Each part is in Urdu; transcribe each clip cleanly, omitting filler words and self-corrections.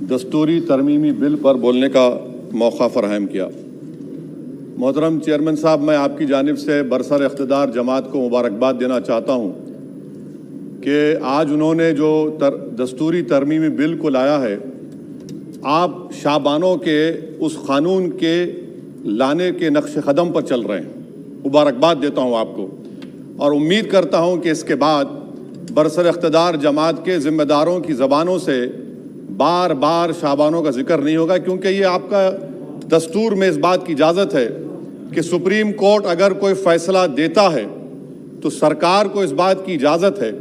دستوری ترمیمی بل پر بولنے کا موقع فراہم کیا۔ محترم چیئرمین صاحب، میں آپ کی جانب سے برسر اقتدار جماعت کو مبارکباد دینا چاہتا ہوں کہ آج انہوں نے جو دستوری ترمیمی بل کو لایا ہے، آپ شابانوں کے اس قانون کے لانے کے نقش قدم پر چل رہے ہیں۔ مبارکباد دیتا ہوں آپ کو، اور امید کرتا ہوں کہ اس کے بعد برسر اقتدار جماعت کے ذمہ داروں کی زبانوں سے بار بار شابانوں کا ذکر نہیں ہوگا، کیونکہ یہ آپ کا دستور میں اس بات کی اجازت ہے کہ سپریم کورٹ اگر کوئی فیصلہ دیتا ہے تو سرکار کو اس بات کی اجازت ہے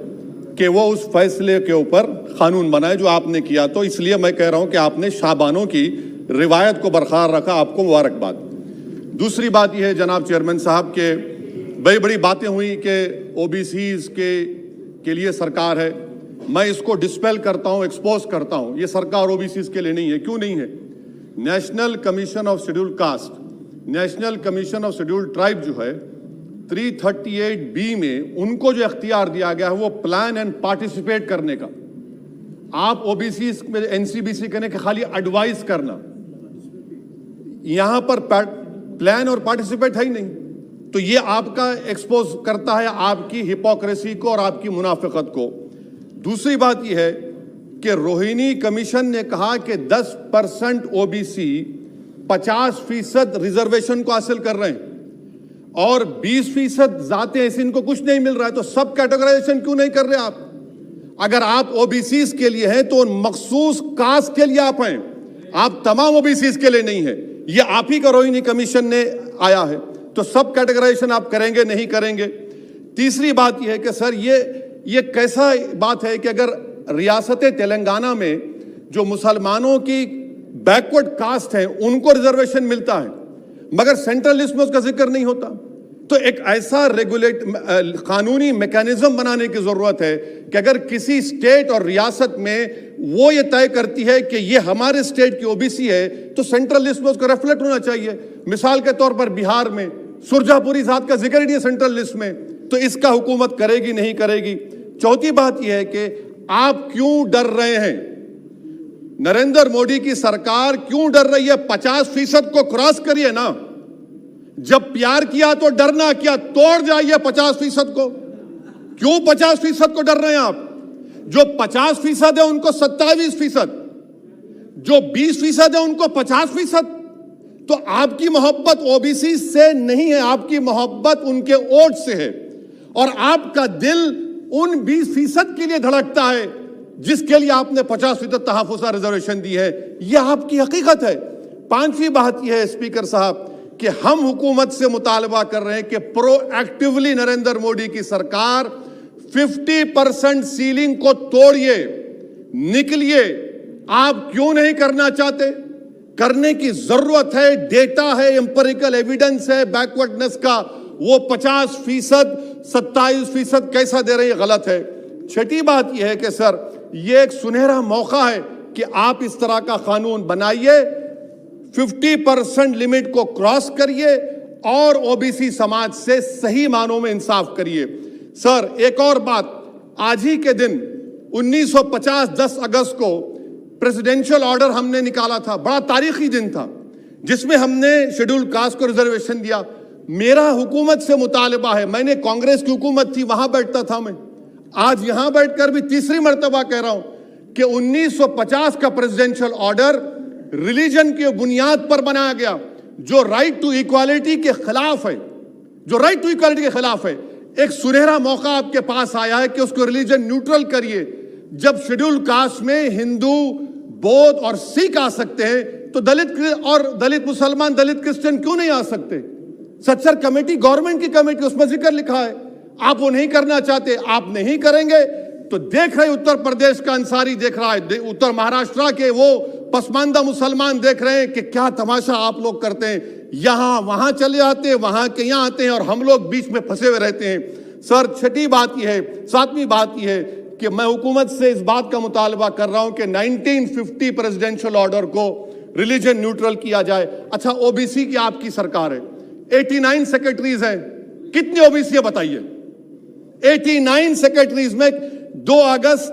کہ وہ اس فیصلے کے اوپر قانون بنائے، جو آپ نے کیا۔ تو اس لیے میں کہہ رہا ہوں کہ آپ نے شابانوں کی روایت کو برقرار رکھا، آپ کو مبارکباد۔ دوسری بات یہ ہے جناب چیئرمین صاحب کہ بڑی بڑی باتیں ہوئی کہ او بی سیز کے لیے سرکار ہے۔ میں اس کو ڈسپیل کرتا ہوں، ایکسپوز کرتا ہوں، یہ سرکار او بی سیز کے لیے نہیں ہے۔ کیوں نہیں ہے؟ National commission of schedule cost, national commission of schedule tribe جو ہے 338B میں ان کو جو اختیار دیا گیا ہے وہ پلان اینڈ پارٹیسپیٹ کرنے کا۔ آپ او بی سیز میں NCBC کہنے کہ خالی ایڈوائز کرنا، یہاں پر پلان اور پارٹیسپیٹ ہے ہی نہیں۔ تو یہ آپ کا ایکسپوز کرتا ہے آپ کی ہپوکریسی کو اور آپ کی منافقت کو۔ دوسری بات یہ ہے کہ روہینی کمیشن نے کہا کہ 10% OBC 50% ریزرویشن کو حاصل کر رہے ہیں اور 20% ذاتیں ایسی ان کو کچھ نہیں مل رہا ہے، تو سب کیٹیگرائزیشن کیوں نہیں کر رہے آپ؟ اگر آپ OBCs کے لیے ہیں تو ان مخصوص کاسٹ کے لیے آپ ہیں، آپ تمام OBCs کے لیے نہیں ہیں۔ یہ آپ ہی کا روہینی کمیشن نے آیا ہے، تو سب کیٹیگرائزیشن آپ کریں گے نہیں کریں گے؟ تیسری بات یہ ہے کہ سر یہ کیسا بات ہے کہ اگر ریاست تلنگانہ میں جو مسلمانوں کی بیکورڈ کاسٹ ہیں ان کو ریزرویشن ملتا ہے مگر سینٹرل لسٹ میں اس کا ذکر نہیں ہوتا، تو ایک ایسا قانونی میکانزم بنانے کی ضرورت ہے کہ اگر کسی اسٹیٹ اور ریاست میں وہ یہ طے کرتی ہے کہ یہ ہمارے اسٹیٹ کی OBC ہے تو سینٹرل لسٹ میں اس کو ریفلیکٹ ہونا چاہیے۔ مثال کے طور پر بہار میں سرجا پوری ذات کا ذکر ہی نہیں ہے سینٹرل لسٹ میں، تو اس کا حکومت کرے گی نہیں کرے گی؟ چوتھی بات یہ ہے کہ آپ کیوں ڈر رہے ہیں؟ نریندر مودی کی سرکار کیوں ڈر رہی ہے؟ 50% کو کراس کریے نا، جب پیار کیا تو ڈرنا کیا، توڑ جائیے 50% کو۔ کیوں 50% کو ڈر رہے ہیں آپ؟ جو 50% ہے ان کو 27%، جو 20% ہے ان کو 50%۔ تو آپ کی محبت OBC سے نہیں ہے، آپ کی محبت ان کے ووٹ سے ہے، اور آپ کا دل ان 20% کے لیے دھڑکتا ہے جس کے لیے آپ نے 50% تحفظ ریزرویشن دی ہے۔ یہ آپ کی حقیقت ہے۔ پانچویں بات یہ ہے اسپیکر صاحب کہ ہم حکومت سے مطالبہ کر رہے ہیں کہ پرو ایکٹیولی نریندر مودی کی سرکار 50% سیلنگ کو توڑیے، نکلیے۔ آپ کیوں نہیں کرنا چاہتے؟ کرنے کی ضرورت ہے، ڈیٹا ہے، امپیریکل ایویڈنس ہے بیکورڈنس کا۔ وہ 50%، 27% کیسا دے رہے ہیں؟ غلط ہے۔ چھٹی بات یہ ہے کہ سر یہ ایک سنہرا موقع ہے کہ آپ اس طرح کا قانون بنائیے، 50% لمٹ کو کراس کریے اور OBC سماج سے صحیح معنوں میں انصاف کریے۔ سر ایک اور بات، آج ہی کے دن 1950 10 اگست کو پریزیڈنشل آرڈر ہم نے نکالا تھا، بڑا تاریخی دن تھا جس میں ہم نے شیڈول کاسٹ کو ریزرویشن دیا۔ میرا حکومت سے مطالبہ ہے، میں نے کانگریس کی حکومت تھی وہاں بیٹھتا تھا میں، آج یہاں بیٹھ کر بھی تیسری مرتبہ کہہ رہا ہوں کہ 1950 کا پریزیڈنشل آرڈر ریلیجن کی بنیاد پر بنایا گیا جو رائٹ ٹو ایکوالٹی کے خلاف ہے، جو رائٹ ٹو ایکوالٹی کے خلاف ہے۔ ایک سنہرا موقع آپ کے پاس آیا ہے کہ اس کو ریلیجن نیوٹرل کریے۔ جب شیڈول کاسٹ میں ہندو، بودھ اور سکھ آ سکتے ہیں تو دلت مسلمان، دلت کرسچن کیوں نہیں آ سکتے؟ سچر کمیٹی گورنمنٹ کی کمیٹی، اس میں ذکر لکھا ہے۔ آپ وہ نہیں کرنا چاہتے، آپ نہیں کریں گے تو دیکھ رہے اتر پردیش کا انصاری دیکھ رہا ہے، اتر مہاراشٹرا کے وہ پسماندہ مسلمان دیکھ رہے ہیں کہ کیا تماشا آپ لوگ کرتے ہیں، یہاں وہاں چلے آتے ہیں، وہاں کے یہاں آتے ہیں اور ہم لوگ بیچ میں پھنسے ہوئے رہتے ہیں۔ سر چھٹی بات یہ ہے، ساتویں بات یہ ہے کہ میں حکومت سے اس بات کا مطالبہ کر رہا ہوں کہ 1950 پریزیڈنشل آرڈر کو ریلیجن نیوٹرل کیا جائے۔ اچھا OBC کی آپ کی سرکار ہے، 89 سیکرٹریز ہیں، کتنی OBC ہے بتائیے؟ 89 سیکرٹریز میں 2 اگست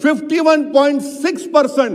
51.6%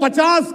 50